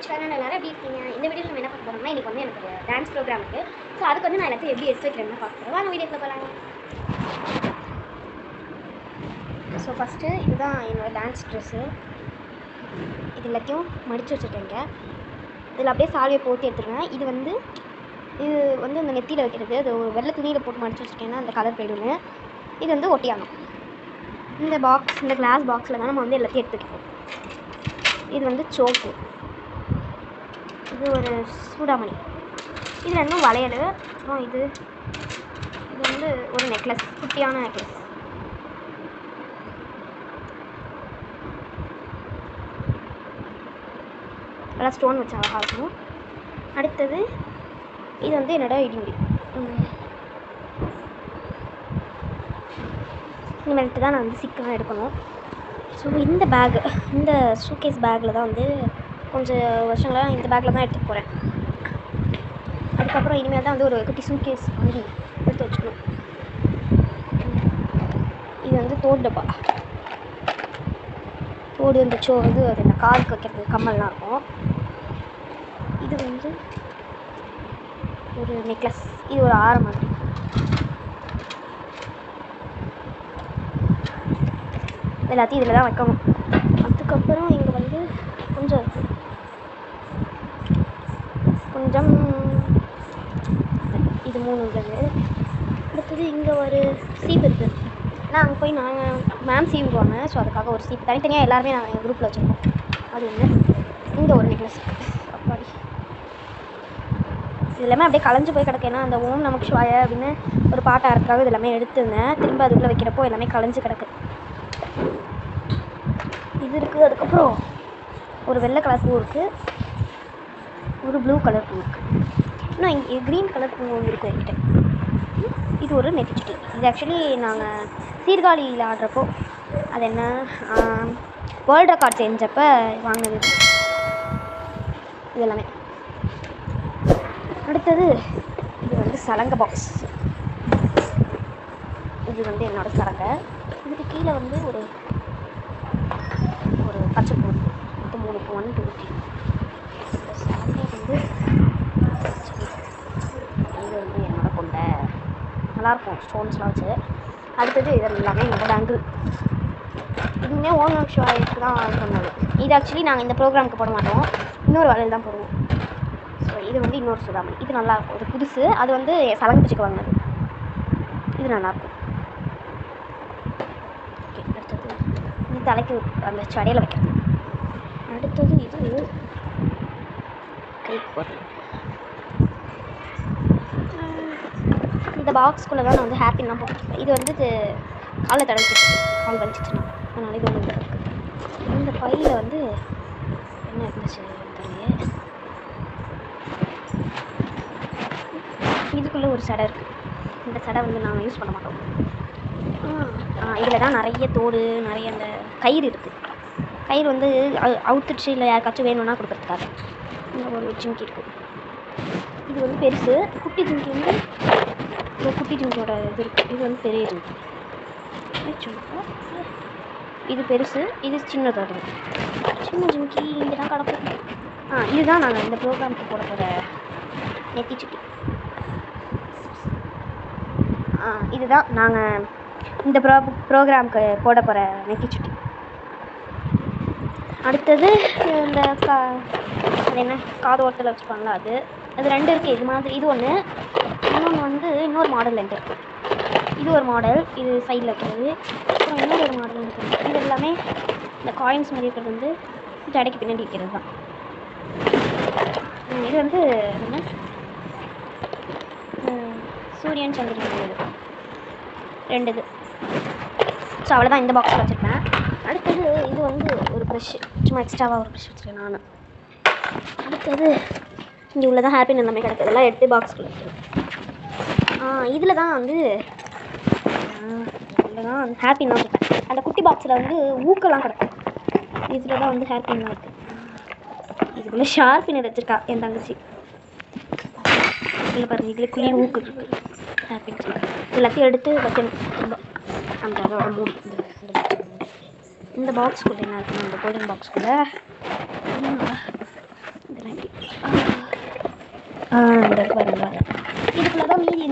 YouTube channel எல்லாரும் எப்படி இருக்கீங்க? இந்த வீடியோவில் நம்ம என்ன பார்க்க போகிறோம்னா, இன்றைக்கி வந்து எனக்கு டான்ஸ் ப்ரோக்ராம் இருக்குது. ஸோ அதுக்கு வந்து நான் எல்லாத்தையும் எப்படி எடுத்து வைக்கிறேன்னு பார்க்க போகிறோம். வாங்க வீடியோக்குள்ள போகலாங்க. ஸோ ஃபஸ்ட்டு இதுதான் என்னோடய டான்ஸ் ட்ரெஸ்ஸு. இது எல்லாத்தையும் மடித்து வச்சுருக்கேங்க. இதில் அப்படியே சாலியை போட்டு எடுத்துருவேன். இது வந்து அந்த நெத்தியில் வைக்கிறது. அது ஒரு வெள்ளை துணியில் போட்டு மடித்து வச்சுருக்கேன்னா அந்த கலர் போயிடுங்க. இது வந்து ஒட்டியானம். இந்த கிளாஸ் பாக்ஸில் தான் நம்ம வந்து எல்லாத்தையும் எடுத்து வைக்கிறோம். இது வந்து சோப்பு, இது ஒரு சூடாமணி, இது ரெண்டும் வளையல், அப்புறம் இது வந்து ஒரு நெக்லஸ், குட்டியான நெக்லஸ். நல்லா ஸ்டோன் வச்சு அழகாக இருக்கும். அடுத்தது இது வந்து என்னோடய இடிமுடி. இனிமேல்ட்டு தான் நான் வந்து சீக்கிரம் எடுக்கணும். ஸோ இந்த சூட்கேஸ் பேக்கில் தான் வந்து கொஞ்சம் வருஷங்களாக இந்த பேக்கில் தான் எடுத்துகிட்டு போகிறேன். அதுக்கப்புறம் இனிமேல் தான் வந்து ஒரு குட்டி சூட்கேஸ் வாங்கி எடுத்து வச்சுக்கணும். இது வந்து தோடு டப்பா. தோடு இருந்துச்சோ வந்து அது இந்த காதுக்கு வைக்கிறது கம்மல்லாம் இருக்கும். இது வந்து ஒரு நெக்லஸ், இது ஒரு ஆரம் மாதிரி. எல்லாத்தையும் இதில் தான் வைக்கணும். அதுக்கப்புறம் இங்கே வந்து கொஞ்சம் இது 3 உள்ளது. அடுத்தது இங்கே ஒரு சீப் இருக்குது. நான் அங்கே போய் மேம் சீப் விடுவாங்க. ஸோ அதுக்காக ஒரு சீப் தனித்தனியாக எல்லாருமே நாங்கள் எங்கள் குரூப்பில் வச்சுருக்கோம். அது ஒன்று. இங்கே ஒரு நெக்லஸ். அப்பாடி இது எல்லாமே அப்படியே கலைஞ்சு போய் கிடக்கு. ஏன்னா அந்த ஓம் நமக்கு சிவாய அப்படின்னு ஒரு பாட்டு ஆடுறதுக்காக இது எல்லாமே எடுத்துருந்தேன். திரும்ப அதுக்குள்ளே வைக்கிறப்போ எல்லாமே கலைஞ்சு கிடக்கு. இது இருக்குது. அதுக்கப்புறம் ஒரு வெள்ளை கலர் பூ இருக்குது, ஒரு ப்ளூ கலர் பூ இருக்குது, இன்னும் இங்கே க்ரீன் கலர் பூ ஒன்று இருக்குது என்கிட்ட. இது ஒரு நெத்திச்சுட்டி. இது ஆக்சுவலி நாங்கள் சீர்காழியில் ஆடுறப்போ அது என்ன வேர்ல்டு ரெக்கார்ட் செஞ்சப்போ வாங்கினது இது எல்லாமே. அடுத்தது இது வந்து சலங்கை பாக்ஸ். இது வந்து என்னோடய சலங்கை. இதுக்கு கீழே வந்து ஒரு பச்சை பூ, மொத்தம் 3 பூ, 1 2 3. இந்த சலங்கை வந்து இது வந்து என்னோட கொண்டை, நல்லாயிருக்கும் ஸ்டோன்ஸ்லாம் வச்சு. அடுத்தது இது எல்லாமே என்னோட பேங்கிள். இதுவுமே ஓம் நம சிவாயத்துக்கு தான் சொன்னது. இது ஆக்சுவலி நாங்கள் இந்த ப்ரோக்ராமுக்கு போட மாட்டோம், இன்னொரு வளையல் தான் போடுவோம். ஸோ இது வந்து இன்னொரு சுதாமணி. இது நல்லாயிருக்கும். இது புதுசு. அது வந்து சலங்கை பிச்சுக்கு வாங்கினது. இது நல்லாயிருக்கும். ஓகே, அடுத்தது இது தலைக்கு அந்த சடையில் வைக்கிறேன். அடுத்தது இது கைக்கு போடுறேன். இந்த பாக்ஸ்குள்ளே தான் நான் வந்து ஹேப்பின்லாம் போட்டுருக்கேன். இது வந்து காலை தடவிட்டு கால் வலிச்சிச்சுன்னா அதனால இது ஒன்று இருக்குது. இந்த பையில் வந்து என்ன இருந்துச்சு தெரியல. இதுக்குள்ளே ஒரு சடை இருக்குது. இந்த சடை வந்து நாங்கள் யூஸ் பண்ண மாட்டோம். இதில் தான் நிறைய தோடு, நிறைய அந்த கயிறு இருக்குது. கயிறு வந்து அவுத்துடுச்சு இல்லை யாருக்காச்சும் வேணும்னா கொடுக்குறதுக்காக. இந்த ஒரு ஜிம்கி இருக்குது. இது வந்து பெருசு. குட்டி ஜிம்கி வந்து இந்த குட்டி ஜிம்கியோட இது இருக்குது. இது வந்து பெரிய ஜிம்கி. இது பெருசு, இது சின்னதோட. சின்ன ஜிம்கி இங்கே தான் கிடக்கும். இதுதான் நாங்கள் இந்த ப்ரோக்ராமுக்கு போட போகிற நெத்திச்சுட்டி. இதுதான் நாங்கள் இந்த ப்ரோக்ராமுக்கு போட போகிற நெத்திச்சுட்டி. அடுத்தது இந்த அது என்ன காது ஓரத்தில் வச்சுப்பாங்களா அது 2 இருக்குது. இது மாதிரி இது ஒன்று, இன்னொன்று வந்து இன்னொரு மாடல் இருக்குது. இது ஒரு மாடல், இது சைடில் வைக்கிறது. அப்புறம் இன்னொரு மாடல் இருக்குது. இது எல்லாமே இந்த காயின்ஸ் மாதிரி இருக்கிறது வந்து ஜடைக்கு பின்னாடி வைக்கிறது தான். இது வந்து என்ன சூரியன் சந்திரன் இது 2 இது. ஸோ அவ்வளோதான் இந்த பாக்ஸில் வச்சுருப்பேன். அடுத்தது இது வந்து ஒரு ப்ரெஷ்ஷு, சும்மா எக்ஸ்ட்ராவாக ஒரு ப்ரெஷ் வச்சுருக்கேன் நான். அடுத்தது இங்கே உள்ளதான் ஹேப்பின் எல்லாமே கிடக்கு. இதெல்லாம் எடுத்து பாக்ஸ்குள்ளே வச்சுருக்கேன். இதில் தான் வந்து ஹேப்பின்லாம் வச்சுருப்பேன். அந்த குட்டி பாக்ஸில் வந்து ஊக்கெல்லாம் கிடக்கும். இதில் தான் வந்து ஹேப்பின்லாம் இருக்குது. இதுக்குள்ளே ஷார்ப்பினர் வச்சுருக்கா என் தங்கச்சி. இல்லை பாருங்கள், இதுக்குள்ளேயே ஊக்கு இருக்குது. ஹேப்பின் எல்லாத்தையும் எடுத்து வைக்கணும். அந்த அதோட மூடி இந்த பாக்ஸ்குள்ளே என்ன இருக்குன்னா, இந்த கோல்டன் பாக்ஸ்குள்ளே இந்த இந்த பாருங்க, இதுக்குள்ளே தான் மீதி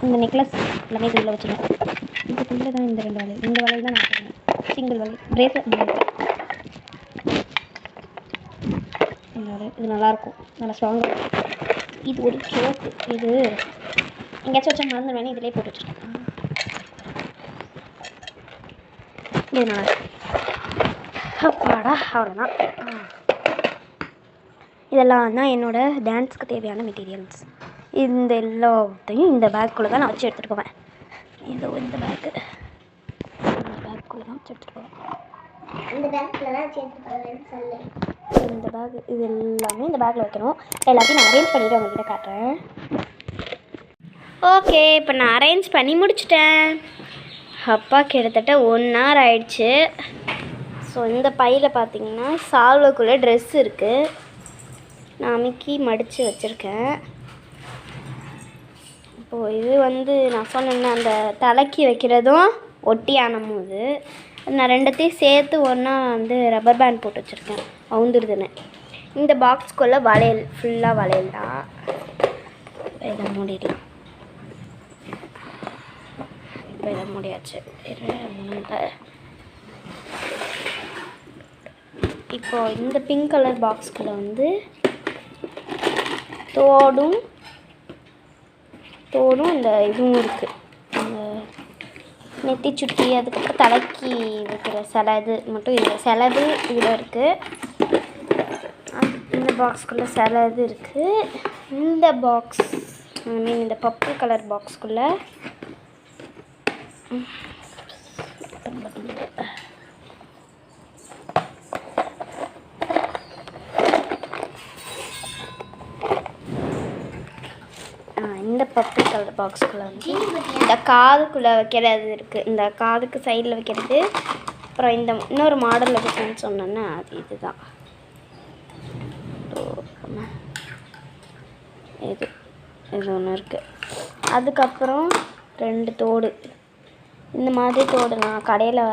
இந்த நெக்லஸ் எல்லாமே இதுக்குள்ளே வச்சுருக்கோம். இதுக்குள்ளே தான் இந்த 2 வளையல், இந்த வளையல் தான் நான் வச்சுருக்கேன். சிங்கிள் வளையல் பிரேஸ்லெட் மாதிரி இது நல்லாயிருக்கும், நல்லா ஸ்ட்ராங்காக இருக்கும். இது ஒரு சோப்பு, இது எங்கேயாச்சும் வச்சா மறந்து வேணா இதிலே போட்டு வச்சுருக்கேன். இது நல்லா அப்பாடா, அவ்வளோதான். இதெல்லாம் தான் என்னோடய டான்ஸுக்கு தேவையான மெட்டீரியல்ஸ். இந்த எல்லாத்தையும் இந்த பேக்குள்ளே தான் நான் வச்சு எடுத்துகிட்டு போவேன். இந்த பேக்குள்ளே தான் வச்சு எடுத்துகிட்டு போவேன். இந்த பேக் இது எல்லாமே இந்த பேக்கில் வைக்கணும். எல்லாத்தையும் நான் அரேஞ்ச் பண்ணிவிட்டு உங்கள்கிட்ட காட்டுறேன். ஓகே, இப்போ நான் அரேஞ்ச் பண்ணி முடிச்சிட்டேன். அப்பா கிட்டத்தட்ட 1 hour ஆயிடுச்சு. ஸோ இந்த பையில் பார்த்தீங்கன்னா சால்வைக்குள்ளே ட்ரெஸ் இருக்குது. நான் அமுக்கி மடித்து வச்சுருக்கேன். இப்போது இது வந்து நான் சொன்னேன்னா அந்த தலைக்கி வைக்கிறதும் ஒட்டியானமும் இது நான் 2த்தையும் சேர்த்து ஒன்றா வந்து ரப்பர் பேண்ட் போட்டு வச்சுருக்கேன், அவுந்துருதுன்னு. இந்த பாக்ஸ்க்குள்ளே வளையல், ஃபுல்லாக வளையல் தான். இதை மூடிடலாம். இப்போ இதை மூடியாச்சு. இப்போ இந்த பிங்க் கலர் பாக்ஸ்குள்ளே வந்து தோடும் இந்த இதுவும் இருக்குது, அந்த நெத்தி சுட்டி, அதுக்கப்புறம் தலைக்கு வைக்கிற சிலை இது மட்டும் இல்லை, செலவு இதில் இருக்குது. இந்த பாக்ஸ்குள்ளே சிலை இது இருக்குது. இந்த பாக்ஸ் இந்த பர்பிள் கலர் பாக்ஸ்குள்ளே இந்த பர்பிள் கலர் பாக்ஸ்குள்ளே வந்து இந்த காதுக்குள்ளே வைக்கிறது இருக்குது, இந்த காதுக்கு சைடில் வைக்கிறது. அப்புறம் இந்த இன்னொரு மாடல் இருக்குன்னு சொன்னேன்னா அது இதுதான். இது ஒன்று இருக்குது. அதுக்கப்புறம் 2 தோடு, இந்த மாதிரி தோடு நான் கடையில்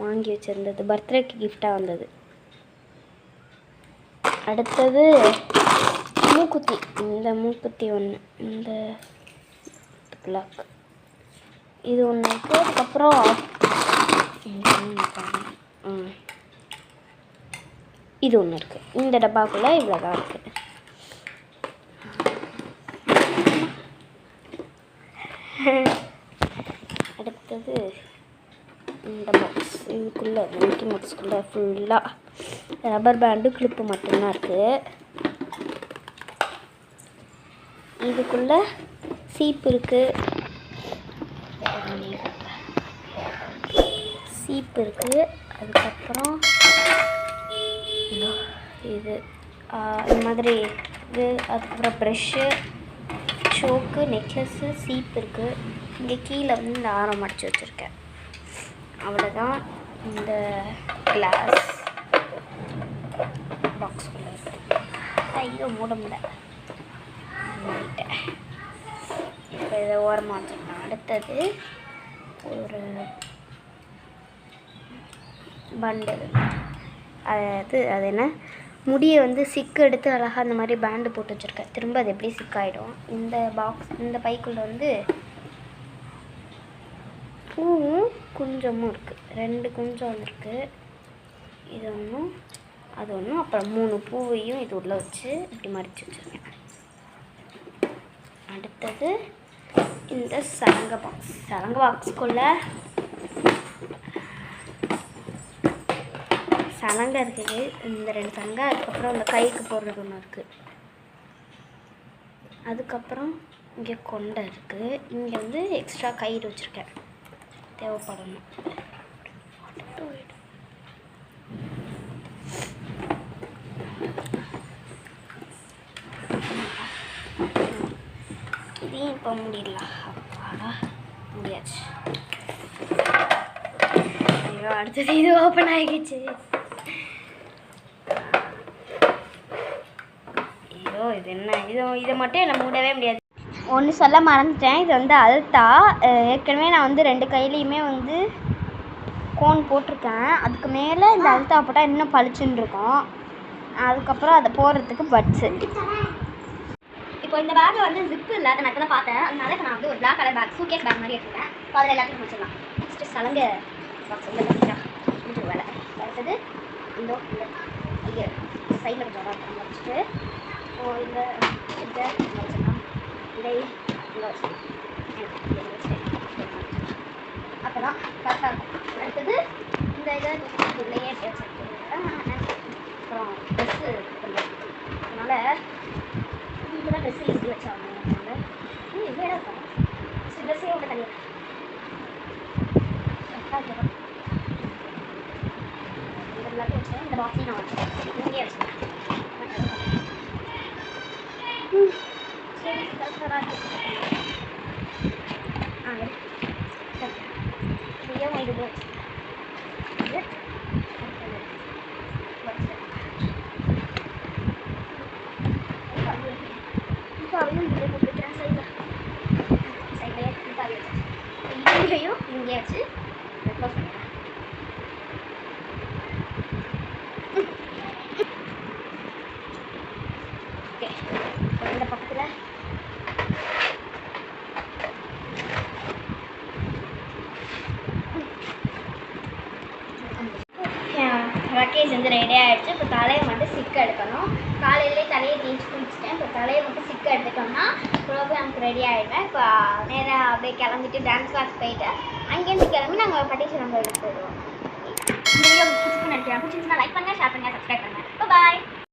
வாங்கி வச்சுருந்தது, பர்த்டேக்கு கிஃப்டாக வந்தது. அடுத்தது மூக்குத்தி, இந்த மூக்குத்தி ஒன்று, இந்த பிளாக் இது ஒன்று இருக்குது. அதுக்கப்புறம் இது ஒன்று இருக்குது. இந்த டப்பாக்குள்ளே இவ்வளோ தான் இருக்குது. அடுத்தது இந்த பாக்ஸ், இதுக்குள்ளே மிக்கி பாக்ஸ்குள்ளே ஃபுல்லாக ரப்பர் பேண்டு கிளிப்பு மட்டும்தான் இருக்குது. இதுக்குள்ளே சீப்பு இருக்குது, அதுக்கப்புறம் இது இந்த மாதிரி இது, அதுக்கப்புறம் ப்ரெஷ்ஷு, சோக்கு, நெக்லஸ்ஸு, சீப்பு இருக்குது. இங்கே கீழே வந்து இந்த ஆரம் அடித்து வச்சுருக்கேன். அவ்வளோதான். இந்த கிளாஸ் பாக்ஸ்குள்ளே இருக்குது. ஐயோ மூட முடியல, மூடிட்டேன். இப்போ இதை ஓரமாக வச்சுருக்கேன். அடுத்தது ஒரு பண்டல், அது என்ன முடியை வந்து சிக்கு எடுத்து அழகாக அந்த மாதிரி பேண்டு போட்டு வச்சுருக்கேன். திரும்ப அது எப்படி சிக்காயிடும். இந்த பைக்குள்ளே வந்து பூவும் குஞ்சமும் இருக்குது, 2 குஞ்சம் வந்துருக்கு. இது ஒன்றும் அது ஒன்றும், அப்புறம் 3 பூவையும் இது உள்ளே வச்சு இப்படி மடித்து வச்சுருக்கேன். அடுத்தது இந்த சலங்கை பாக்ஸ்க்குள்ளே சலங்கை இருக்குது, இந்த 2 சலங்கை. அதுக்கப்புறம் இந்த கைக்கு போடுறது ஒன்று இருக்குது. அதுக்கப்புறம் இங்கே கொண்டை இருக்குது. இங்கே வந்து எக்ஸ்ட்ரா கயிறு வச்சுருக்கேன், தேவைப்படணும். இதையும் இப்போ முடியலாம். அப்பாடா முடியாச்சு. ஐயோ அடுத்தது இது ஓப்பன் ஆகிடுச்சு. ஐயோ இது என்ன, இதை மட்டும் என்னை மூடவே முடியாது. ஒன்று சொல்ல மறந்துட்டேன், இது வந்து அல்தா. ஏற்கனவே நான் வந்து 2 கையிலையுமே வந்து கோன் போட்டிருக்கேன். அதுக்கு மேலே இந்த அல்தா போட்டால் இன்னும் பளிச்சுன்னு இருக்கும். அதுக்கப்புறம் அதை போடுறதுக்கு பட்ஸு. இப்போ இந்த பேக்கில் வந்து ஜிப்பு இல்லை, அதை நான் தான் பார்த்தேன். அதனால இப்போ நான் வந்து ஒரு black colour bag suitcase bag மாதிரி எடுத்துருக்கேன். இப்போ அதில் எல்லாத்தையும் முடிச்சிடலாம். நெக்ஸ்ட்டு சலங்க பாக்ஸ் வந்து முடிஞ்சிடும் வேலை. அடுத்தது இந்த இது சைடில் கொஞ்சம் வளர்த்து வச்சுட்டு இந்த இதை வச்சுக்கலாம். இதை இங்கே வச்சுக்கலாம். அப்போ தான் கரெக்டாக இருக்கும். அடுத்தது இந்த இதை உள்ளேயே வச்சுருக்கேன். அப்புறம் ட்ரெஸ்ஸு அதனால் இப்போதான் ட்ரெஸ்ஸு எப்படி வச்சாங்க இவ்வளோ இடம் இருக்கும். ட்ரெஸ்ஸே உள்ள தனியாக கரெக்டாக எல்லாத்தையும் வச்சேன். இந்த பாக்ஸையும் நான் வச்சேன், இங்கே வச்சேன். சரி கரெக்டாக இதையும் இது வச்சு இங்கேயும் இங்கேயாச்சு க்ளோஸ் பண்ணிடுறேன். ஓகே இந்த பக்கத்தில் லக்கேஜ் வந்து ரெடி ஆகிடுச்சு. இப்போ தலையை மட்டும் சிக்கு எடுக்கணும். காலையிலே தலையை தேய்ச்சி குளிச்சுட்டேன். இப்போ தலையை மட்டும் சிக்கு எடுத்துட்டோம்னா ப்ரோக்ராமுக்கு ரெடி ஆகிடுவேன். இப்போ நேராக அப்படியே கிளம்பிட்டு டான்ஸ் கிளாஸ் போயிட்டு அங்கேருந்து கிளம்பி நாங்கள் பட்டீஸ்வரம் கோயிலுக்கு போயிடுவோம். இந்த வீடியோ பிடிச்சிருக்குன்னு நினைக்கிறேன். பிடிச்சிருந்துச்சுன்னா லைக் பண்ணுங்கள், ஷேர் பண்ணுங்கள், சப்ஸ்கிரைப் பண்ணுங்கள். பாய்.